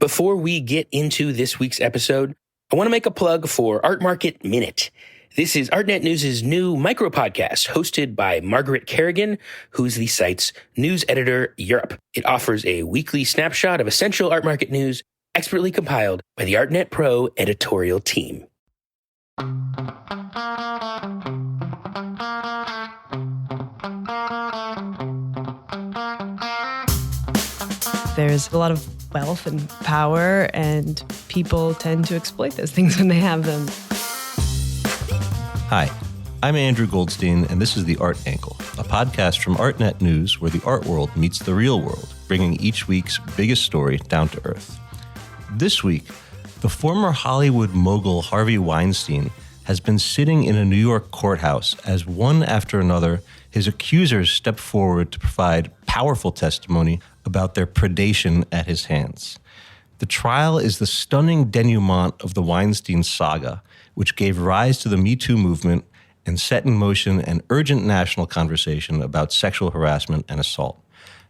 Before we get into this week's episode, I want to make a plug for Art Market Minute. This is Artnet News' new micro-podcast hosted by Margaret Kerrigan, who's the site's news editor Europe. It offers a weekly snapshot of essential art market news expertly compiled by the Artnet Pro editorial team. There's a lot of wealth and power, and people tend to exploit those things when they have them. Hi, I'm Andrew Goldstein, and this is The Art Angle, a podcast from Artnet News where the art world meets the real world, bringing each week's biggest story down to earth. This week, the former Hollywood mogul Harvey Weinstein has been sitting in a New York courthouse as one after another his accusers step forward to provide powerful testimony about their predation at his hands. The trial is the stunning denouement of the Weinstein saga, which gave rise to the Me Too movement and set in motion an urgent national conversation about sexual harassment and assault.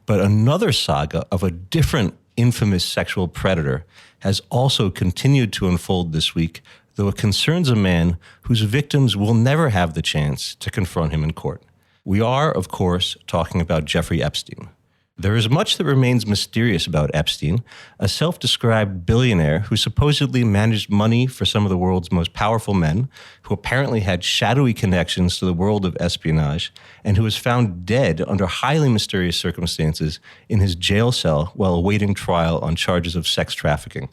But another saga of a different infamous sexual predator has also continued to unfold this week, though it concerns a man whose victims will never have the chance to confront him in court. We are, of course, talking about Jeffrey Epstein. There is much that remains mysterious about Epstein, a self-described billionaire who supposedly managed money for some of the world's most powerful men, who apparently had shadowy connections to the world of espionage, and who was found dead under highly mysterious circumstances in his jail cell while awaiting trial on charges of sex trafficking.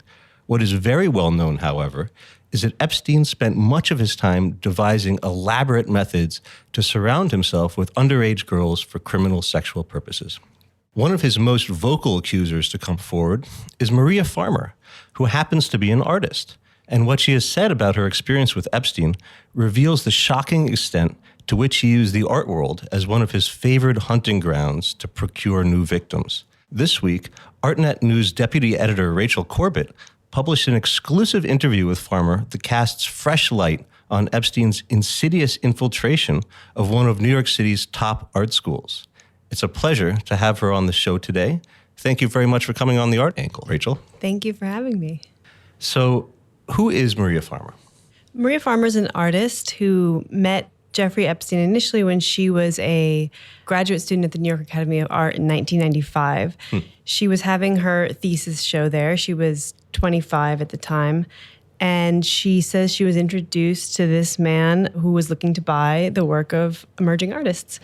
What is very well known, however, is that Epstein spent much of his time devising elaborate methods to surround himself with underage girls for criminal sexual purposes. One of his most vocal accusers to come forward is Maria Farmer, who happens to be an artist. And what she has said about her experience with Epstein reveals the shocking extent to which he used the art world as one of his favored hunting grounds to procure new victims. This week, Artnet News deputy editor Rachel Corbett published an exclusive interview with Farmer that casts fresh light on Epstein's insidious infiltration of one of New York City's top art schools. It's a pleasure to have her on the show today. Thank you very much for coming on The Art Angle, Rachel. Thank you for having me. So, who is Maria Farmer? Maria Farmer is an artist who met Jeffrey Epstein initially when she was a graduate student at the New York Academy of Art in 1995. She was having her thesis show there. She was 25 at the time. And she says she was introduced to this man who was looking to buy the work of emerging artists.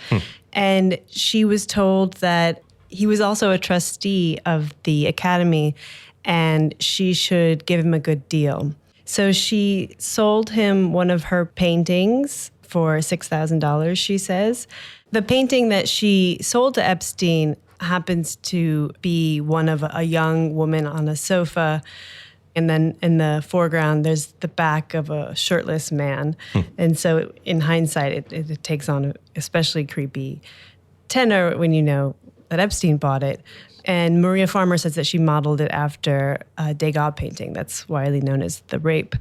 And she was told that he was also a trustee of the Academy and she should give him a good deal. So she sold him one of her paintings for $6,000, she says. The painting that she sold to Epstein happens to be one of a young woman on a sofa. And then in the foreground, there's the back of a shirtless man. And so in hindsight, it takes on an especially creepy tenor when you know that Epstein bought it. And Maria Farmer says that she modeled it after a Degas painting that's widely known as The Rape,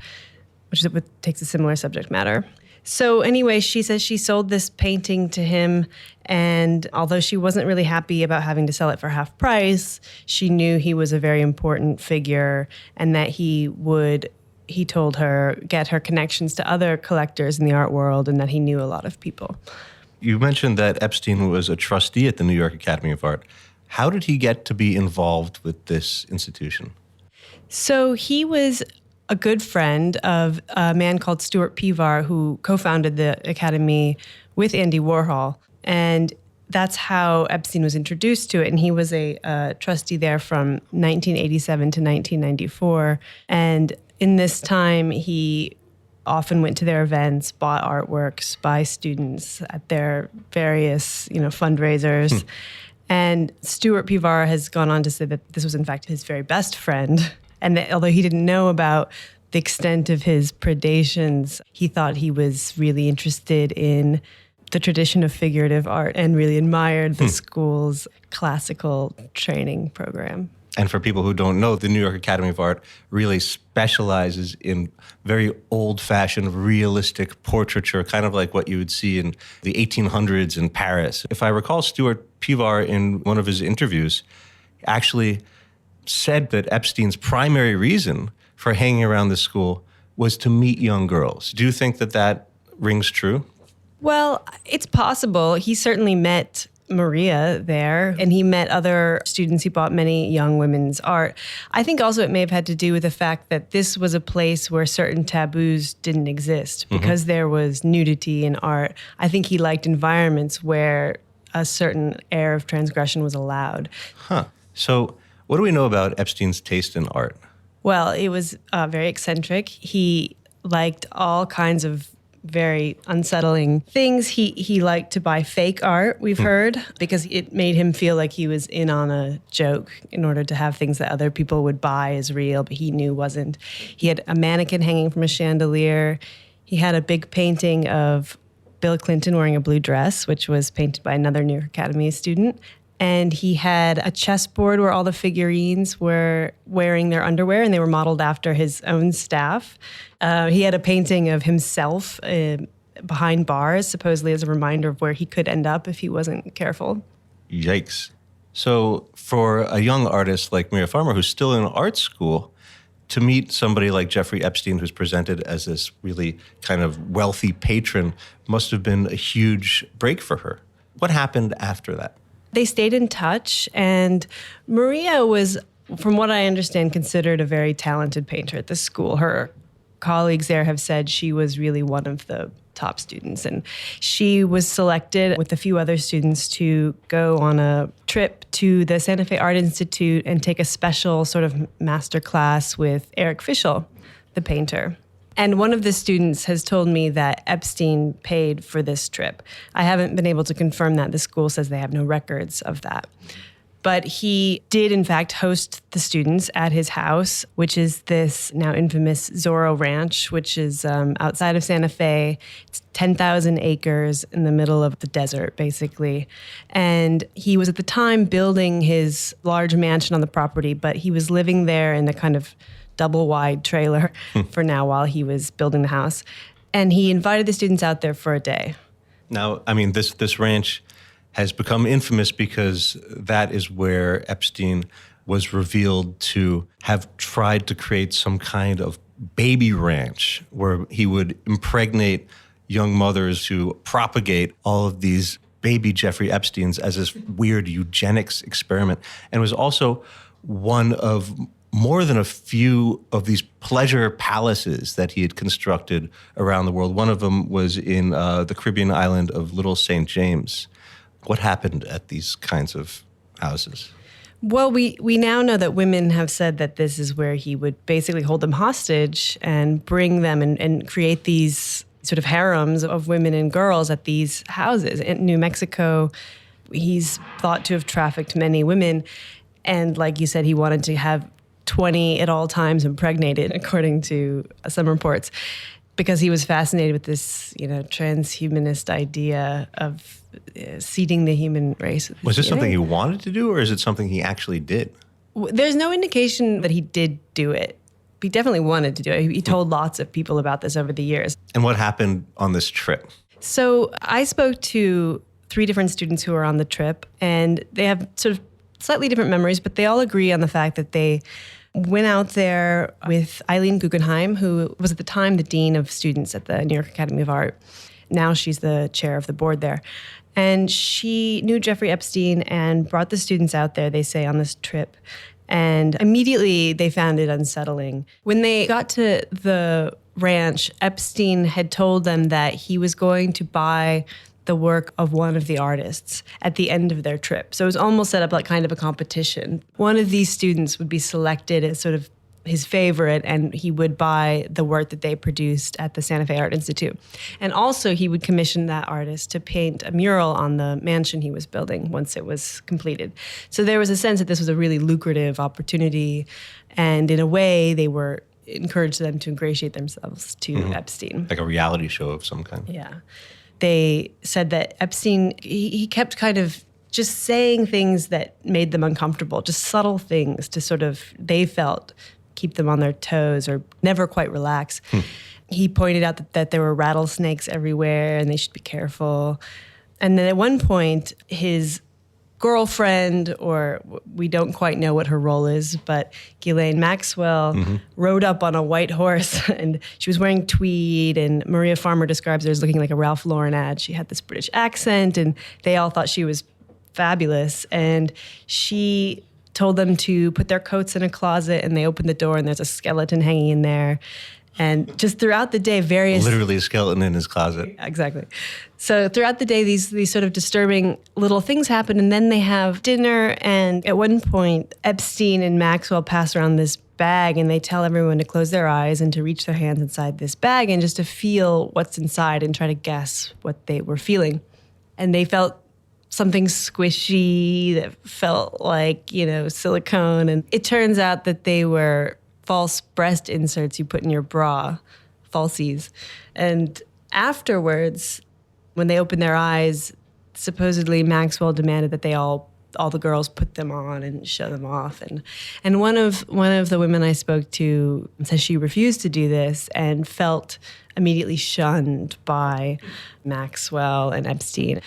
which takes a similar subject matter. So anyway, she says she sold this painting to him, and although she wasn't really happy about having to sell it for half price, she knew he was a very important figure and that he told her, get her connections to other collectors in the art world and that he knew a lot of people. You mentioned that Epstein was a trustee at the New York Academy of Art. How did he get to be involved with this institution? So he was a good friend of a man called Stuart Pevar, who co-founded the Academy with Andy Warhol. And that's how Epstein was introduced to it. And he was a trustee there from 1987 to 1994. And in this time, he often went to their events, bought artworks by students at their various, fundraisers. And Stuart Pevar has gone on to say that this was, in fact, his very best friend. And that although he didn't know about the extent of his predations, he thought he was really interested in the tradition of figurative art and really admired the school's classical training program. And for people who don't know, the New York Academy of Art really specializes in very old-fashioned, realistic portraiture, kind of like what you would see in the 1800s in Paris. If I recall, Stuart Pevar, in one of his interviews, actually said that Epstein's primary reason for hanging around the school was to meet young girls. Do you think that that rings true? Well, it's possible. He certainly met Maria there, and he met other students. He bought many young women's art. I think also it may have had to do with the fact that this was a place where certain taboos didn't exist because there was nudity in art. I think he liked environments where a certain air of transgression was allowed. Huh. So what do we know about Epstein's taste in art? Well, it was very eccentric. He liked all kinds of very unsettling things. He liked to buy fake art, we've heard, because it made him feel like he was in on a joke in order to have things that other people would buy as real, but he knew wasn't. He had a mannequin hanging from a chandelier. He had a big painting of Bill Clinton wearing a blue dress, which was painted by another New York Academy student. And he had a chessboard where all the figurines were wearing their underwear, and they were modeled after his own staff. He had a painting of himself behind bars, supposedly as a reminder of where he could end up if he wasn't careful. Yikes. So for a young artist like Maria Farmer, who's still in art school, to meet somebody like Jeffrey Epstein, who's presented as this really kind of wealthy patron, must have been a huge break for her. What happened after that? They stayed in touch, and Maria was, from what I understand, considered a very talented painter at the school. Her colleagues there have said she was really one of the top students, and she was selected with a few other students to go on a trip to the Santa Fe Art Institute and take a special sort of master class with Eric Fischl, the painter. And one of the students has told me that Epstein paid for this trip. I haven't been able to confirm that. The school says they have no records of that. But he did, in fact, host the students at his house, which is this now infamous Zorro Ranch, which is outside of Santa Fe. It's 10,000 acres in the middle of the desert, basically. And he was at the time building his large mansion on the property, but he was living there in a kind of double-wide trailer for now while he was building the house. And he invited the students out there for a day. Now, I mean, this ranch has become infamous because that is where Epstein was revealed to have tried to create some kind of baby ranch where he would impregnate young mothers to propagate all of these baby Jeffrey Epsteins as this weird eugenics experiment, and was also one of more than a few of these pleasure palaces that he had constructed around the world. One of them was in the Caribbean island of Little St. James. What happened at these kinds of houses? Well, we now know that women have said that this is where he would basically hold them hostage and bring them and create these sort of harems of women and girls at these houses. In New Mexico, he's thought to have trafficked many women. And like you said, he wanted to have 20 at all times impregnated, according to some reports, because he was fascinated with this, transhumanist idea of seeding the human race. Was this something he wanted to do, or is it something he actually did? There's no indication that he did do it. He definitely wanted to do it. He told lots of people about this over the years. And what happened on this trip? So I spoke to 3 different students who were on the trip, and they have sort of slightly different memories, but they all agree on the fact that they went out there with Eileen Guggenheim, who was at the time the dean of students at the New York Academy of Art. Now she's the chair of the board there. And she knew Jeffrey Epstein and brought the students out there, they say, on this trip. And immediately they found it unsettling. When they got to the ranch, Epstein had told them that he was going to buy the work of one of the artists at the end of their trip. So it was almost set up like kind of a competition. One of these students would be selected as sort of his favorite, and he would buy the work that they produced at the Santa Fe Art Institute. And also he would commission that artist to paint a mural on the mansion he was building once it was completed. So there was a sense that this was a really lucrative opportunity, and in a way they were encouraged them to ingratiate themselves to Epstein. Like a reality show of some kind. Yeah. They said that Epstein, he kept kind of just saying things that made them uncomfortable, just subtle things to sort of, they felt, keep them on their toes or never quite relax. He pointed out that there were rattlesnakes everywhere and they should be careful. And then at one point, his girlfriend, or we don't quite know what her role is, but Ghislaine Maxwell rode up on a white horse, and she was wearing tweed, and Maria Farmer describes her as looking like a Ralph Lauren ad. She had this British accent, and they all thought she was fabulous. And she told them to put their coats in a closet, and they opened the door, and there's a skeleton hanging in there. And just throughout the day, Literally a skeleton in his closet. Exactly. So throughout the day, these sort of disturbing little things happen, and then they have dinner, and at one point, Epstein and Maxwell pass around this bag, and they tell everyone to close their eyes and to reach their hands inside this bag and just to feel what's inside and try to guess what they were feeling. And they felt something squishy that felt like, silicone. And it turns out that they were false breast inserts you put in your bra, falsies. And afterwards, when they opened their eyes, supposedly Maxwell demanded that they all the girls put them on and show them off. And one of the women I spoke to said she refused to do this and felt immediately shunned by Maxwell and Epstein.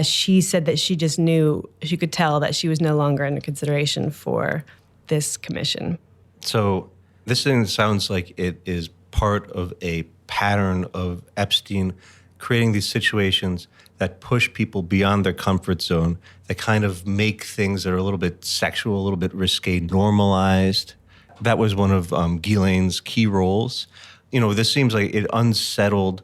She said that she just knew, she could tell that she was no longer under consideration for this commission. So this thing sounds like it is part of a pattern of Epstein creating these situations that push people beyond their comfort zone, that kind of make things that are a little bit sexual, a little bit risque, normalized. That was one of Ghislaine's key roles. This seems like it unsettled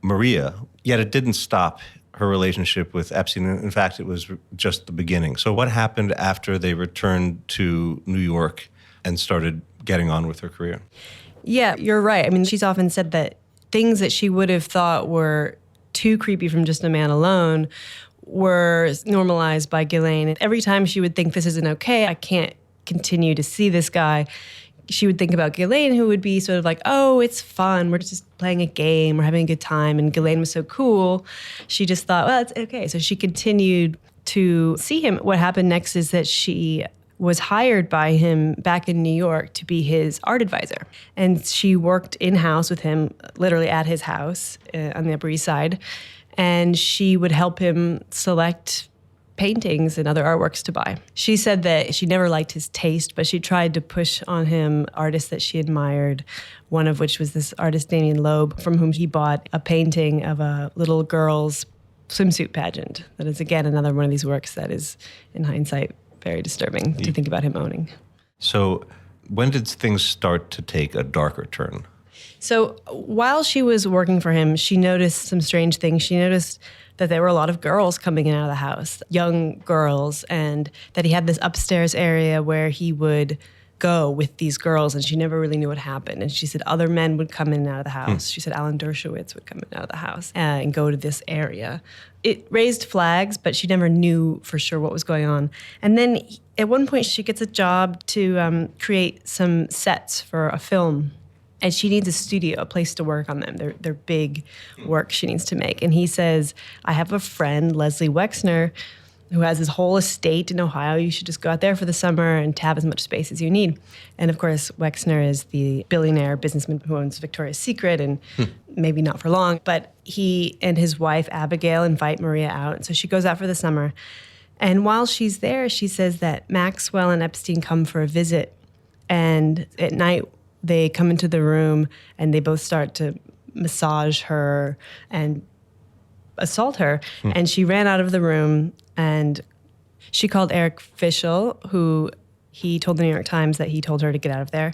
Maria, yet it didn't stop her relationship with Epstein. In fact, it was just the beginning. So what happened after they returned to New York and started getting on with her career? Yeah, you're right. I mean, she's often said that things that she would have thought were too creepy from just a man alone were normalized by Ghislaine. And every time she would think, this isn't okay, I can't continue to see this guy, she would think about Ghislaine, who would be sort of like, oh, it's fun, we're just playing a game, we're having a good time. And Ghislaine was so cool, she just thought, well, it's okay. So she continued to see him. What happened next is that she was hired by him back in New York to be his art advisor. And she worked in-house with him, literally at his house on the Upper East Side. And she would help him select paintings and other artworks to buy. She said that she never liked his taste, but she tried to push on him artists that she admired, one of which was this artist Damien Loeb, from whom he bought a painting of a little girl's swimsuit pageant. That is, again, another one of these works that is, in hindsight, very disturbing to think about him owning. So when did things start to take a darker turn? So while she was working for him, she noticed some strange things. She noticed that there were a lot of girls coming in and out of the house, young girls, and that he had this upstairs area where he would go with these girls, and she never really knew what happened. And she said other men would come in and out of the house. She said Alan Dershowitz would come in and out of the house and go to this area. It raised flags, but she never knew for sure what was going on. And then at one point, she gets a job to create some sets for a film. And she needs a studio, a place to work on them. They're big work she needs to make. And he says, I have a friend, Leslie Wexner, who has this whole estate in Ohio. You should just go out there for the summer and have as much space as you need. And of course, Wexner is the billionaire businessman who owns Victoria's Secret, and maybe not for long. But he and his wife, Abigail, invite Maria out. And so she goes out for the summer. And while she's there, she says that Maxwell and Epstein come for a visit. And at night, they come into the room and they both start to massage her and assault her. And she ran out of the room, and she called Eric Fischel, who he told the New York Times that he told her to get out of there.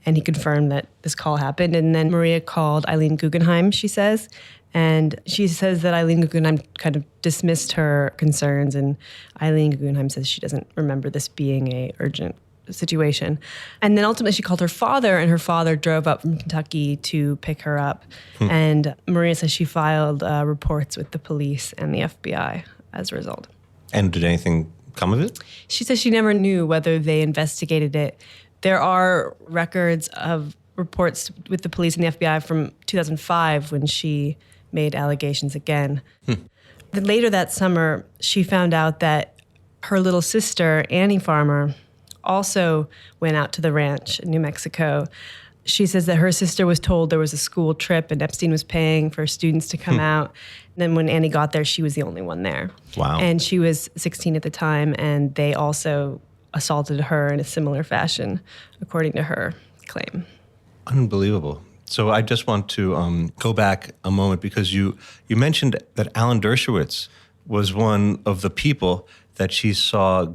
And he confirmed that this call happened. And then Maria called Eileen Guggenheim, she says. And she says that Eileen Guggenheim kind of dismissed her concerns. And Eileen Guggenheim says she doesn't remember this being a urgent situation. And then ultimately she called her father, and her father drove up from Kentucky to pick her up. And Maria says she filed reports with the police and the FBI as a result. And did anything come of it? She says she never knew whether they investigated it. There are records of reports with the police and the FBI from 2005 when she made allegations again. Then later that summer, she found out that her little sister, Annie Farmer, also went out to the ranch in New Mexico She says that her sister was told there was a school trip and Epstein was paying for students to come out. And then when Annie got there, she was the only one there. Wow. And she was 16 at the time, and they also assaulted her in a similar fashion, according to her claim. Unbelievable. So I just want to go back a moment because you mentioned that Alan Dershowitz was one of the people that she saw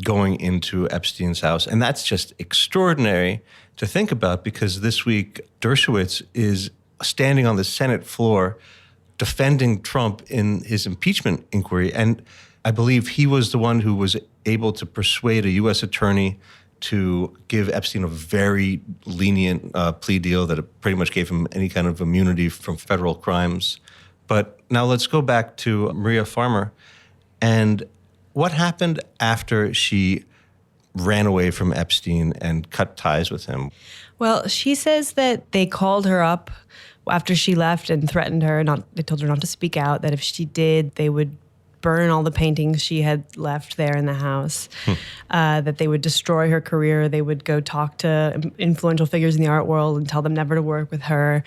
going into Epstein's house. And that's just extraordinary to think about because this week Dershowitz is standing on the Senate floor defending Trump in his impeachment inquiry. And I believe he was the one who was able to persuade a U.S. attorney to give Epstein a very lenient plea deal that pretty much gave him any kind of immunity from federal crimes. But now let's go back to Maria Farmer. And what happened after she ran away from Epstein and cut ties with him? Well, she says that they called her up after she left and threatened her. They told her not to speak out, that if she did, they would burn all the paintings she had left there in the house, that they would destroy her career. They would go talk to influential figures in the art world and tell them never to work with her.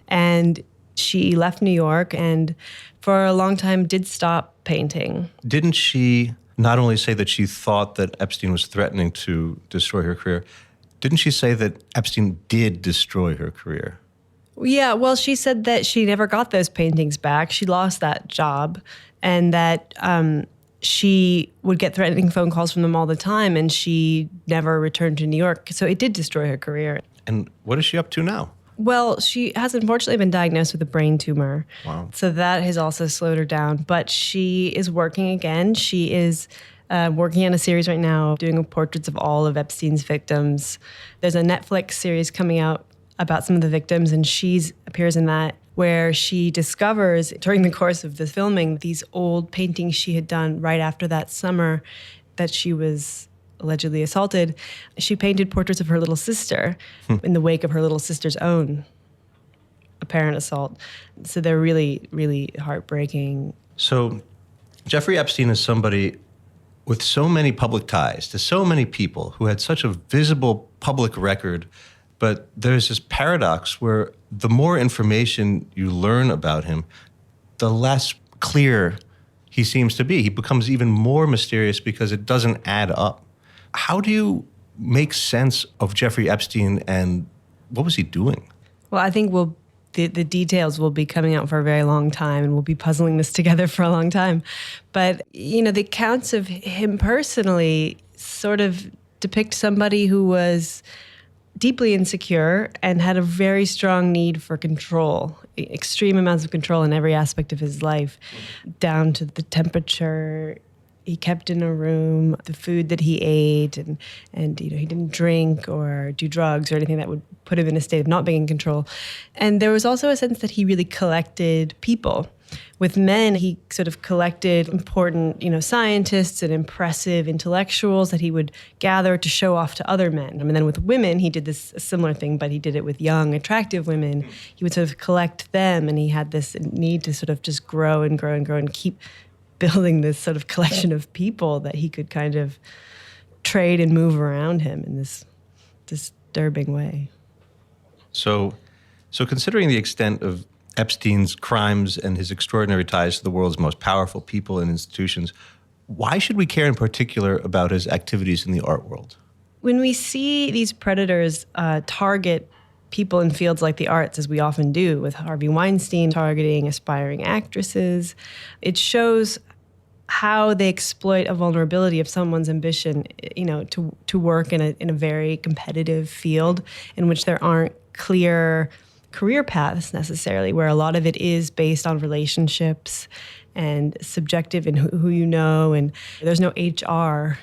And she left New York and for a long time did stop painting. Didn't she not only say that she thought that Epstein was threatening to destroy her career, didn't she say that Epstein did destroy her career? Yeah, well, she said that she never got those paintings back. She lost that job, and that she would get threatening phone calls from them all the time, and she never returned to New York. So it did destroy her career. And what is she up to now? Well, she has unfortunately been diagnosed with a brain tumor. Wow. So that has also slowed her down. But she is working again. She is working on a series right now, doing portraits of all of Epstein's victims. There's a Netflix series coming out about some of the victims, and she appears in that, where she discovers during the course of the filming these old paintings she had done right after that summer that she was allegedly assaulted. She painted portraits of her little sister in the wake of her little sister's own apparent assault. So they're really, really heartbreaking. So Jeffrey Epstein is somebody with so many public ties to so many people who had such a visible public record. But there's this paradox where the more information you learn about him, the less clear he seems to be. He becomes even more mysterious because it doesn't add up. How do you make sense of Jeffrey Epstein and what was he doing? Well, I think the details will be coming out for a very long time, and we'll be puzzling this together for a long time. But, the accounts of him personally sort of depict somebody who was deeply insecure and had a very strong need for control, extreme amounts of control in every aspect of his life, down to the temperature he kept in a room, the food that he ate, and he didn't drink or do drugs or anything that would put him in a state of not being in control. And there was also a sense that he really collected people. With men, he sort of collected important, scientists and impressive intellectuals that he would gather to show off to other men. And then with women, he did a similar thing, but he did it with young, attractive women. He would sort of collect them, and he had this need to sort of just grow and grow and grow and keep building this sort of collection of people that he could kind of trade and move around him in this disturbing way. So considering the extent of Epstein's crimes and his extraordinary ties to the world's most powerful people and institutions, why should we care in particular about his activities in the art world? When we see these predators target people in fields like the arts, as we often do, with Harvey Weinstein targeting aspiring actresses, it shows how they exploit a vulnerability of someone's ambition, to work in a very competitive field in which there aren't clear career paths necessarily, where a lot of it is based on relationships and subjective in who you know, and there's no HR,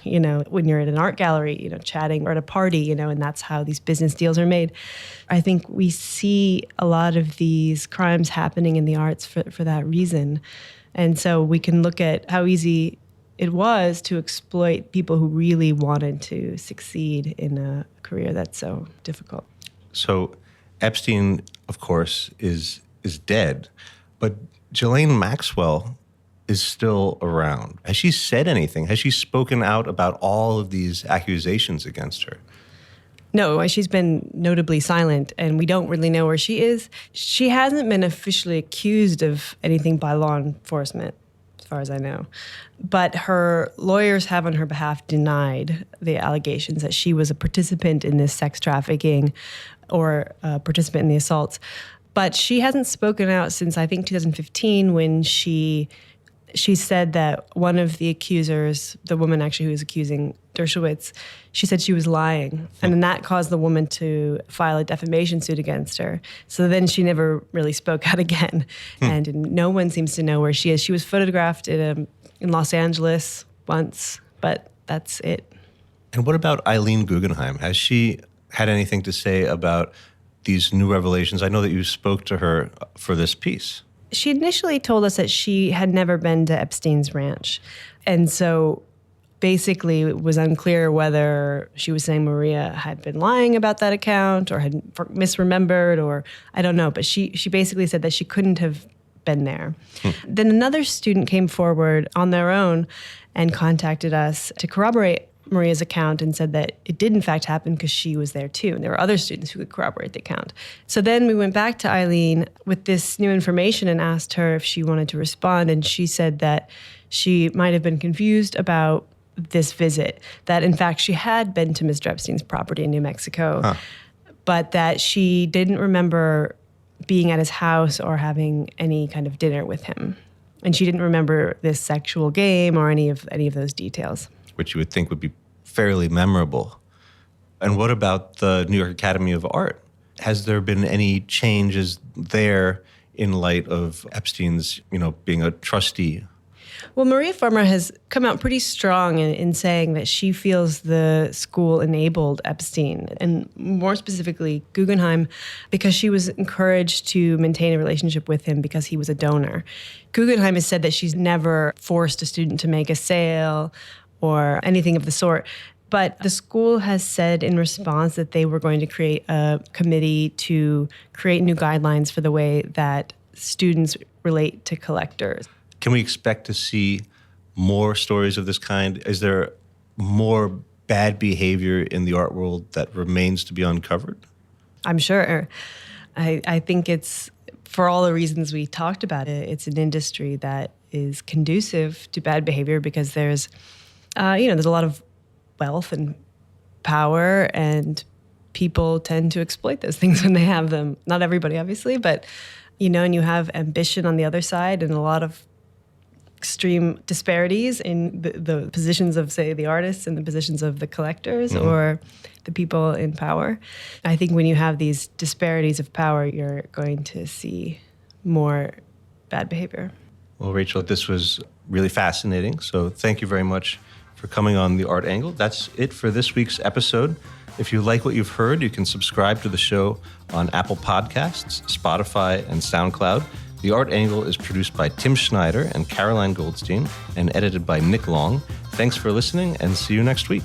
when you're at an art gallery, chatting, or at a party, and that's how these business deals are made. I think we see a lot of these crimes happening in the arts for that reason. And so we can look at how easy it was to exploit people who really wanted to succeed in a career that's so difficult. So Epstein, of course, is dead, but Ghislaine Maxwell is still around. Has she said anything? Has she spoken out about all of these accusations against her? No, she's been notably silent, and we don't really know where she is. She hasn't been officially accused of anything by law enforcement, as far as I know. But her lawyers have on her behalf denied the allegations that she was a participant in this sex trafficking or a participant in the assaults. But she hasn't spoken out since, I think, 2015, when she said that one of the accusers, the woman actually who was accusing Dershowitz, she said she was lying. And then that caused the woman to file a defamation suit against her. So then she never really spoke out again. And no one seems to know where she is. She was photographed in Los Angeles once, but that's it. And what about Eileen Guggenheim? Has she had anything to say about these new revelations? I know that you spoke to her for this piece. She initially told us that she had never been to Epstein's ranch. And so basically it was unclear whether she was saying Maria had been lying about that account or had misremembered, or I don't know. But she basically said that she couldn't have been there. Then another student came forward on their own and contacted us to corroborate Maria's account and said that it did in fact happen because she was there too. And there were other students who could corroborate the account. So then we went back to Eileen with this new information and asked her if she wanted to respond. And she said that she might have been confused about this visit, that in fact she had been to Mr. Epstein's property in New Mexico, but that she didn't remember being at his house or having any kind of dinner with him. And she didn't remember this sexual game or any of those details. Which you would think would be fairly memorable. And what about the New York Academy of Art? Has there been any changes there in light of Epstein's, being a trustee? Well, Maria Farmer has come out pretty strong in saying that she feels the school enabled Epstein, and more specifically Guggenheim, because she was encouraged to maintain a relationship with him because he was a donor. Guggenheim has said that she's never forced a student to make a sale or anything of the sort. But the school has said in response that they were going to create a committee to create new guidelines for the way that students relate to collectors. Can we expect to see more stories of this kind? Is there more bad behavior in the art world that remains to be uncovered? I'm sure. I think it's, for all the reasons we talked about it, it's an industry that is conducive to bad behavior because there's a lot of wealth and power, and people tend to exploit those things when they have them. Not everybody, obviously, but, and you have ambition on the other side and a lot of extreme disparities in the positions of, say, the artists and the positions of the collectors or the people in power. I think when you have these disparities of power, you're going to see more bad behavior. Well, Rachel, this was really fascinating. So thank you very much for coming on The Art Angle. That's it for this week's episode. If you like what you've heard, you can subscribe to the show on Apple Podcasts, Spotify, and SoundCloud. The Art Angle is produced by Tim Schneider and Caroline Goldstein and edited by Nick Long. Thanks for listening, and see you next week.